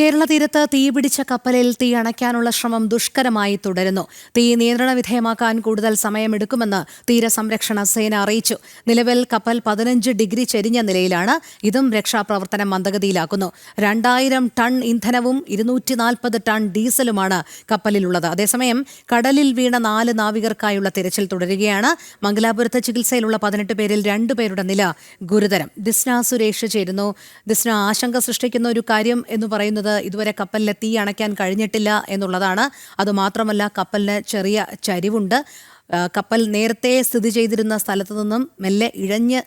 കേരള തീരത്ത് തീപിടിച്ച കപ്പലിൽ തീ അണയ്ക്കാനുള്ള ശ്രമം ദുഷ്കരമായി തുടരുന്നു. തീ നിയന്ത്രണ വിധേയമാക്കാൻ കൂടുതൽ സമയമെടുക്കുമെന്ന് തീരസംരക്ഷണ സേന അറിയിച്ചു. നിലവിൽ കപ്പൽ 15 ഡിഗ്രി ചെരിഞ്ഞ നിലയിലാണ്. ഇതും രക്ഷാപ്രവർത്തനം മന്ദഗതിയിലാക്കുന്നു. 2000 ടൺ ഇന്ധനവും 240 ടൺ ഡീസലുമാണ് കപ്പലിലുള്ളത്. അതേസമയം കടലിൽ വീണ 4 നാവികർക്കായുള്ള തിരച്ചിൽ തുടരുകയാണ്. മംഗലാപുരത്ത് ചികിത്സയിലുള്ള 18 പേരിൽ 2 പേരുടെ നില ഗുരുതരം. ദിസ്ന സുരേഷ് ചേരുന്നു. ദിസ്ന, ആശങ്ക സൃഷ്ടിക്കുന്ന ഒരു കാര്യം എന്ന് പറയുന്നത് ഇതുവരെ കപ്പലിലെ തീ അണയ്ക്കാൻ കഴിഞ്ഞിട്ടില്ല എന്നുള്ളതാണ്. അതുമാത്രമല്ല, കപ്പലിന് ചെറിയ ചരിവുണ്ട്. കപ്പൽ നേരത്തെ സ്ഥിതി ചെയ്തിരുന്ന സ്ഥലത്തു നിന്നും മെല്ലെ ഇഴഞ്ഞ്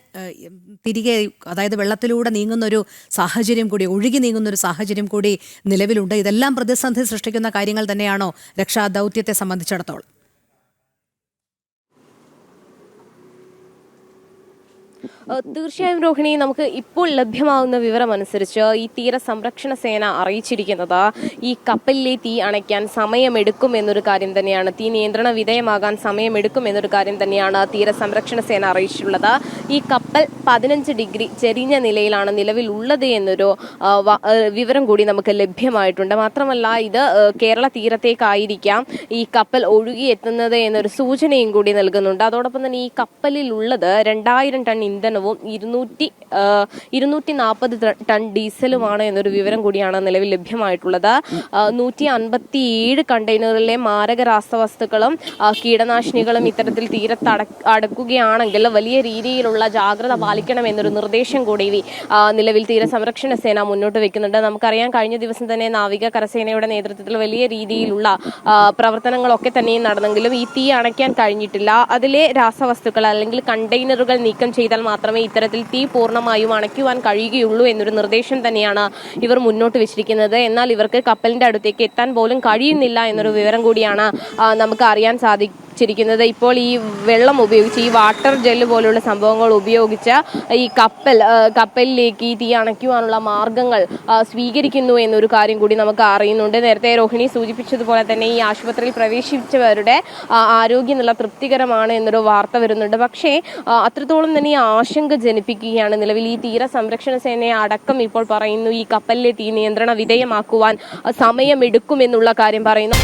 തിരികെ, അതായത് വെള്ളത്തിലൂടെ നീങ്ങുന്നൊരു സാഹചര്യം കൂടി, ഒഴുകി നീങ്ങുന്നൊരു സാഹചര്യം കൂടി നിലവിലുണ്ട്. ഇതെല്ലാം പ്രതിസന്ധി സൃഷ്ടിക്കുന്ന കാര്യങ്ങൾ തന്നെയാണോ രക്ഷാദൗത്യത്തെ സംബന്ധിച്ചിടത്തോളം? തീർച്ചയായും രോഹിണി, നമുക്ക് ഇപ്പോൾ ലഭ്യമാകുന്ന വിവരം അനുസരിച്ച് ഈ തീരസംരക്ഷണ സേന അറിയിച്ചിരിക്കുന്നത് ഈ കപ്പലിലെ തീ അണയ്ക്കാൻ സമയമെടുക്കും എന്നൊരു കാര്യം തന്നെയാണ്. തീ നിയന്ത്രണ വിധേയമാകാൻ സമയമെടുക്കും എന്നൊരു കാര്യം തന്നെയാണ് തീരസംരക്ഷണ സേന അറിയിച്ചിട്ടുള്ളത്. ഈ കപ്പൽ 15 ഡിഗ്രി ചെരിഞ്ഞ നിലയിലാണ് നിലവിലുള്ളത് എന്നൊരു വിവരം കൂടി നമുക്ക് ലഭ്യമായിട്ടുണ്ട്. മാത്രമല്ല, ഇത് കേരള തീരത്തേക്കായിരിക്കാം ഈ കപ്പൽ ഒഴുകിയെത്തുന്നത് എന്നൊരു സൂചനയും കൂടി നൽകുന്നുണ്ട്. അതോടൊപ്പം തന്നെ ഈ കപ്പലിലുള്ളത് 2000 ടൺ ഇന്ധനവും 240 ടൺ ഡീസലുമാണ് എന്നൊരു വിവരം കൂടിയാണ് നിലവിൽ ലഭ്യമായിട്ടുള്ളത്. 157 കണ്ടെയ്നറിലെ മാരക രാസവസ്തുക്കളും കീടനാശിനികളും ഇത്തരത്തിൽ തീരത്ത് അടക്കുകയാണെങ്കിൽ വലിയ രീതിയിലുള്ള ജാഗ്രത പാലിക്കണം എന്നൊരു നിർദ്ദേശം കൂടി നിലവിൽ തീരസംരക്ഷണ സേന മുന്നോട്ട് വെക്കുന്നുണ്ട്. നമുക്കറിയാം, കഴിഞ്ഞ ദിവസം തന്നെ നാവിക കരസേനയുടെ നേതൃത്വത്തിൽ വലിയ രീതിയിലുള്ള പ്രവർത്തനങ്ങളൊക്കെ തന്നെയും നടന്നെങ്കിലും ഈ തീ അണയ്ക്കാൻ കഴിഞ്ഞിട്ടില്ല. അതിലെ രാസവസ്തുക്കൾ അല്ലെങ്കിൽ കണ്ടെയ്നറുകൾ നീക്കം ചെയ്താൽ മാത്രമേ ഇത്തരത്തിൽ തീ പൂർണ്ണമായും അണയ്ക്കുവാൻ കഴിയുകയുള്ളൂ എന്നൊരു നിർദ്ദേശം തന്നെയാണ് ഇവർ മുന്നോട്ട് വെച്ചിരിക്കുന്നത്. എന്നാൽ ഇവർക്ക് കപ്പലിന്റെ അടുത്തേക്ക് എത്താൻ പോലും കഴിയുന്നില്ല എന്നൊരു വിവരം കൂടിയാണ് നമുക്ക് അറിയാൻ സാധിച്ചിരിക്കുന്നത്. ഇപ്പോൾ ഈ വെള്ളം ഉപയോഗിച്ച്, ഈ വാട്ടർ ജെല്ല് പോലുള്ള സംഭവങ്ങൾ ഉപയോഗിച്ച് ഈ കപ്പലിലേക്ക് ഈ തീ അണയ്ക്കുവാനുള്ള മാർഗങ്ങൾ സ്വീകരിക്കുന്നു എന്നൊരു കാര്യം കൂടി നമുക്ക് അറിയുന്നുണ്ട്. നേരത്തെ രോഹിണി സൂചിപ്പിച്ചതുപോലെ തന്നെ ഈ ആശുപത്രിയിൽ പ്രവേശിച്ചവരുടെ ആരോഗ്യനില തൃപ്തികരമാണ് എന്നൊരു വാർത്ത വരുന്നുണ്ട്. പക്ഷേ അത്രത്തോളം തന്നെ ഈ ആശങ്ക ജനിപ്പിക്കുകയാണ് നിലവിൽ ഈ തീരസംരക്ഷണ സേനയെ അടക്കം ഇപ്പോൾ പറയുന്നു ഈ കപ്പലിലെ തീ നിയന്ത്രണ വിധേയമാക്കുവാൻ സമയമെടുക്കുമെന്നുള്ള കാര്യം പറയുന്നു.